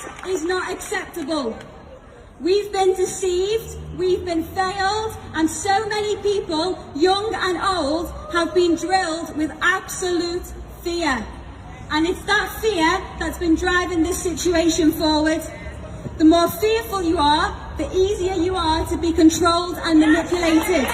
That is not acceptable. We've been deceived, we've been failed, and so many people, young and old, have been drilled with absolute fear. And it's that fear that's been driving this situation forward. The more fearful you are, the easier you are to be controlled and manipulated.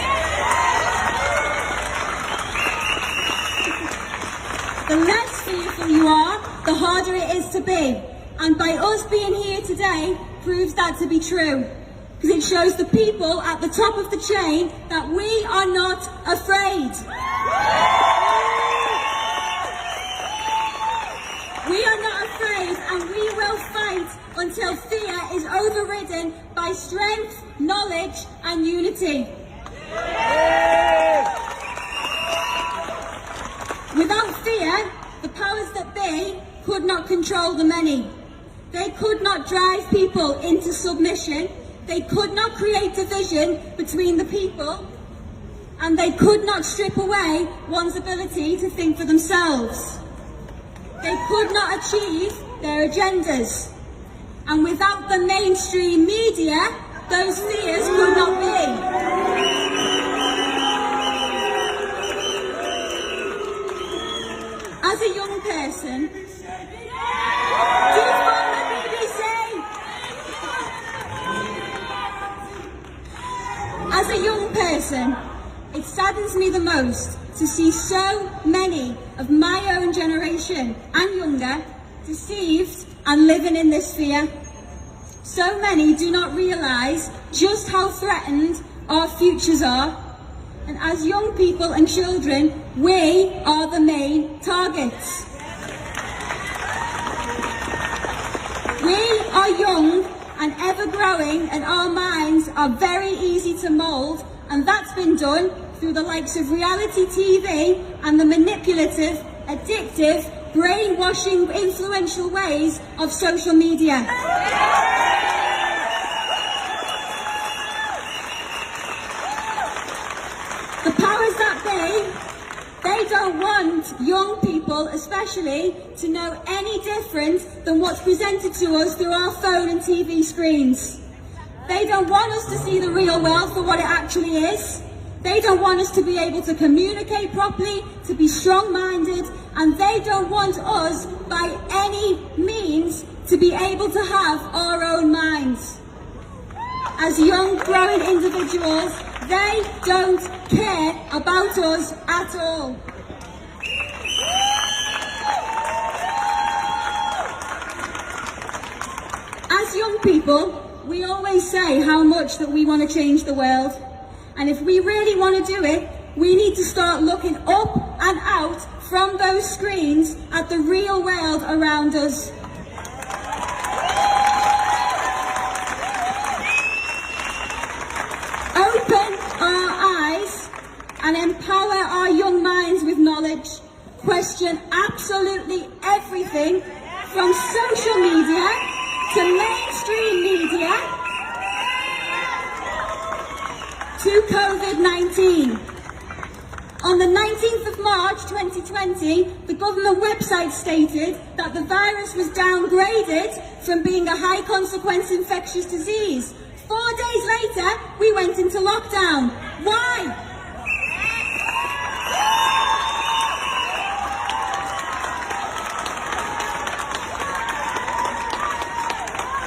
The less fearful you are, the harder it is to be. And by us being here today proves that to be true. Because it shows the people at the top of the chain that we are not afraid. We are not afraid, and we will fight until fear is overridden by strength, knowledge and unity. Without fear, the powers that be could not control the many. They could not drive people into submission. They could not create division between the people. And they could not strip away one's ability to think for themselves. They could not achieve their agendas. And without the mainstream media, those fears could not be. As a young person, defund the BBC! As a young person, it saddens me the most to see so many of my own generation and younger deceived and living in this fear. So many do not realise just how threatened our futures are. And as young people and children, we are the main targets. We are young and ever growing, and our minds are very easy to mould, and that's been done through the likes of reality TV and the manipulative, addictive, brainwashing, influential ways of social media. The powers that be, they don't want young people especially to know any different than what's presented to us through our phone and TV screens. They don't want us to see the real world for what it actually is. They don't want us to be able to communicate properly, to be strong-minded, and they don't want us by any means to be able to have our own minds. As young, growing individuals, they don't care about us at all. As young people, we always say how much that we want to change the world. And if we really want to do it, we need to start looking up and out from those screens at the real world around us. Open our eyes and empower our young minds with knowledge. Question absolutely everything from social media to mainstream media to COVID-19. On the 19th of March 2020, the government website stated that the virus was downgraded from being a high consequence infectious disease. 4 days later, we went into lockdown. Why?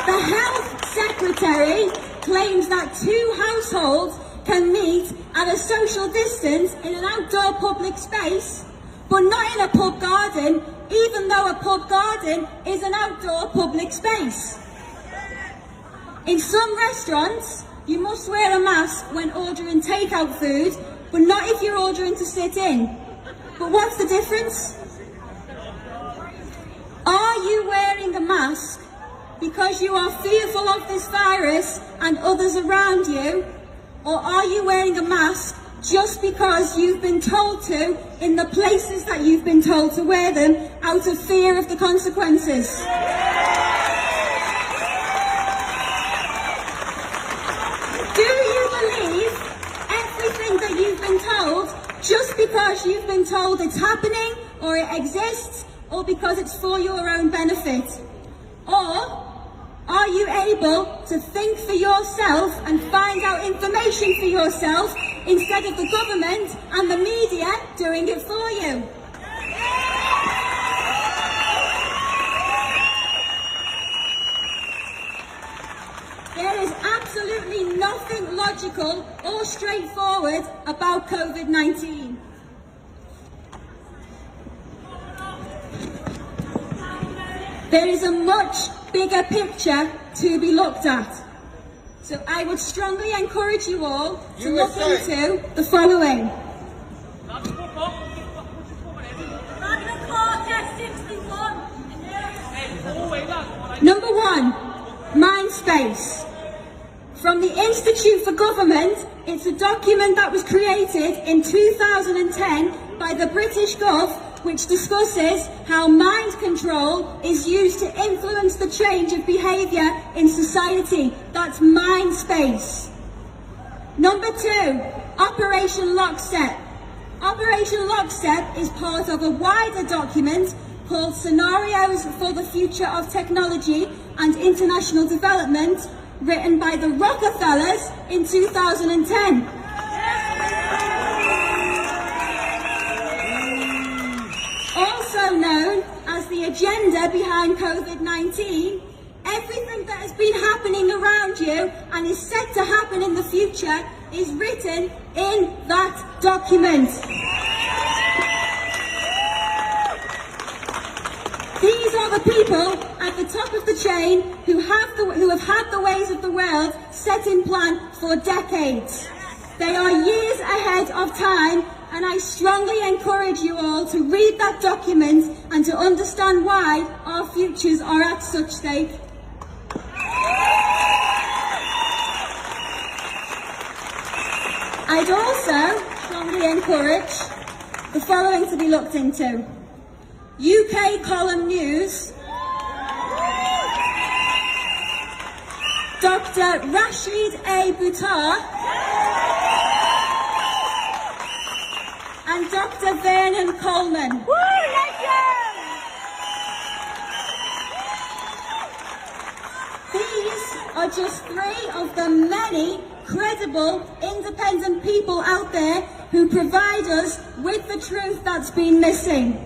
The Health Secretary claims that 2 households can meet at a social distance in an outdoor public space, but not in a pub garden, even though a pub garden is an outdoor public space. In some restaurants, you must wear a mask when ordering takeout food, but not if you're ordering to sit in. But what's the difference? Are you wearing a mask because you are fearful of this virus and others around you? Or are you wearing a mask just because you've been told to in the places that you've been told to wear them out of fear of the consequences? Do you believe everything that you've been told just because you've been told it's happening or it exists or because it's for your own benefit? Or Are you able to think for yourself and find out information for yourself instead of the government and the media doing it for you? There is absolutely nothing logical or straightforward about COVID-19. There is a much bigger picture to be looked at. So I would strongly encourage you all to look into the following. Number one, mind space. From the Institute for Government, it's a document that was created in 2010 by the British Gov, which discusses how mind control is used to influence the change of behaviour in society. That's mind space. Number two, Operation Lockstep. Operation Lockstep is part of a wider document called Scenarios for the Future of Technology and International Development, written by the Rockefellers in 2010. Also known as the agenda behind COVID-19, everything that has been happening around you and is set to happen in the future is written in that document. These are the people at the top of the chain who have had the ways of the world set in plan for decades. They are years ahead of time, and I strongly encourage you all to read that document and to understand why our futures are at such stake. I'd also strongly encourage the following to be looked into. UK Column News, Dr. Rashid A. Buttar and Dr. Vernon Coleman. These are just three of the many credible, independent people out there who provide us with the truth that's been missing,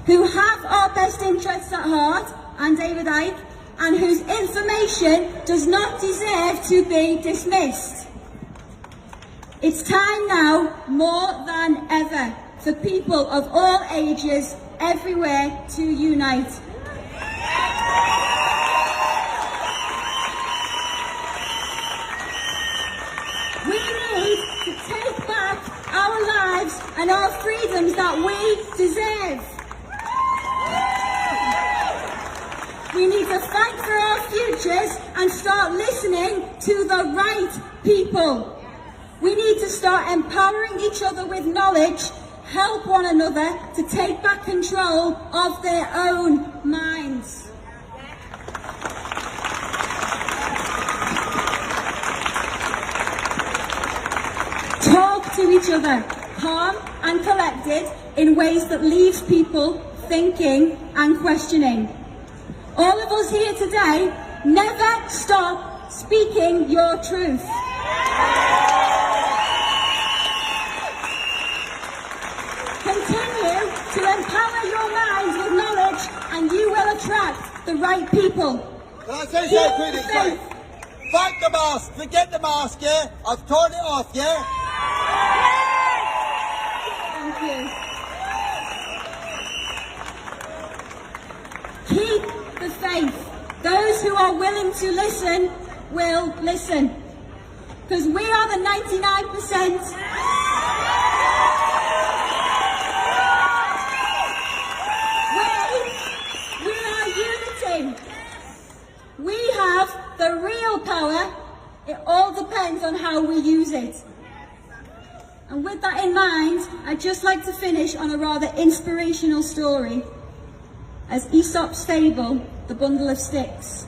who have our best interests at heart, and David Icke, and whose information does not deserve to be dismissed. It's time now, more than ever, for people of all ages everywhere to unite. We need to take back our lives and our freedoms that we deserve. We need to fight for our futures and start listening to the right people. We need to start empowering each other with knowledge, help one another to take back control of their own minds. Talk to each other, calm and collected, in ways that leaves people thinking and questioning. All of us here today, never stop speaking your truth. Continue to empower your minds with knowledge, and you will attract the right people. Can I say something quickly? Sorry. Fuck the mask. Forget the mask, yeah? I've torn it off, yeah? Thank you. Keep the faith. Those who are willing to listen will listen. Because we are the 99%. We are unity. We have the real power. It all depends on how we use it. And with that in mind, I'd just like to finish on a rather inspirational story, as Aesop's fable, The Bundle of Sticks.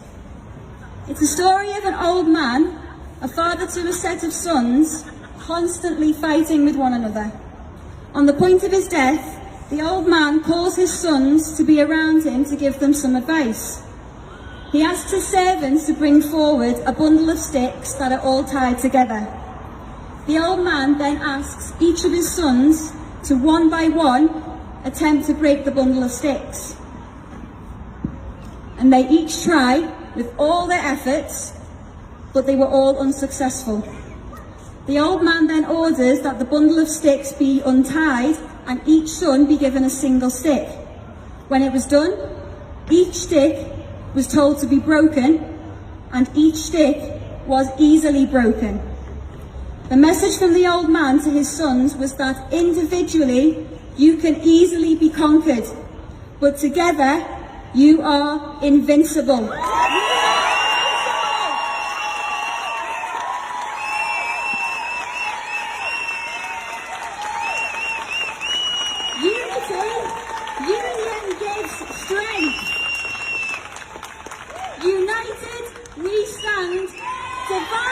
It's a story of an old man, a father to a set of sons, constantly fighting with one another. On the point of his death, the old man calls his sons to be around him to give them some advice. he asked his servants to bring forward a bundle of sticks that are all tied together. The old man then asks each of his sons to one by one attempt to break the bundle of sticks. And they each try with all their efforts, but they were all unsuccessful. The old man then orders that the bundle of sticks be untied and each son be given a single stick. When it was done, each stick was told to be broken, and each stick was easily broken. The message from the old man to his sons was that individually you can easily be conquered, but together you are invincible. Union gives strength. United we stand. Divided